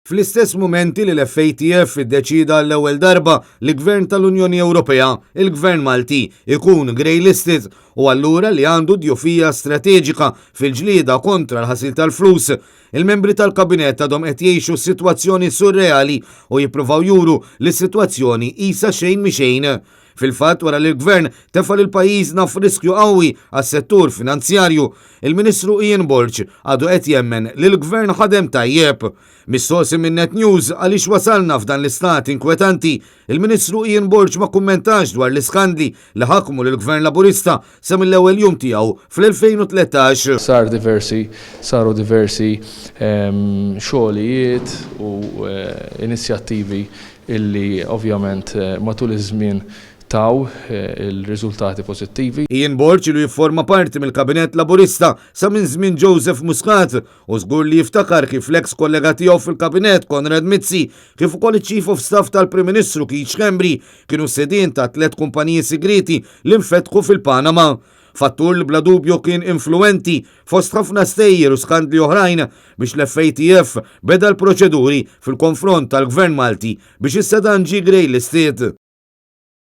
Fl-istess mumenti li l-FATF iddeċida l-ewwel darba li Gvern tal-Unjoni Ewropea, il-Gvern Malti, ikun grey listed u allura li għandu djufija strateġika fil-ġlieda kontra l-ħasil tal-flus. Il-membri tal-kabinet għadhom qed jgħixu sitwazzjoni surreali u jippruvaw juru li s-sitwazzjoni qisha xejn mixejn. Fil-fatt wara li l-Gvern tefal il-pajjiżna f'riskju qawwi għas-settur finanzjarju, il-Ministru Ian Borch għadu qed jemmen li l-Gvern ħadem tajjeb. Mis-sosi minn Net News għaliex wasalna f'dan l-istat inkwetanti, il-Ministru Ian Borch ma kummentax dwar l-iskandli li ħakmu lill-Gvern Laburista sa mill-ewwel jum tiegħu fl-2013. Saru diversi xogħlijiet u inizjattivi illi ovvjament matul iż-żmien taw il-riżultati pożittivi. Ian Borch li jifforma parti mill-Kabinet Laburista sa minn żmien Joseph Muscat u żgur li jiftakar kif l-eks kollega tiegħu fil-Kabinet Konrad Mizzi kif ukoll iċ-Chief of Staff tal-Prim Ministru Keith Schembri kienu sedien ta' 3 kumpaniji segreti li nfetħu fil-Panama. Fattur li bla dubju kien influenti fost ħafna stejjer u skandli oħrajn biex l-FATF beda l-proċeduri fil-konfront tal-Gvern Malti biex is-sedan ġie grey listed.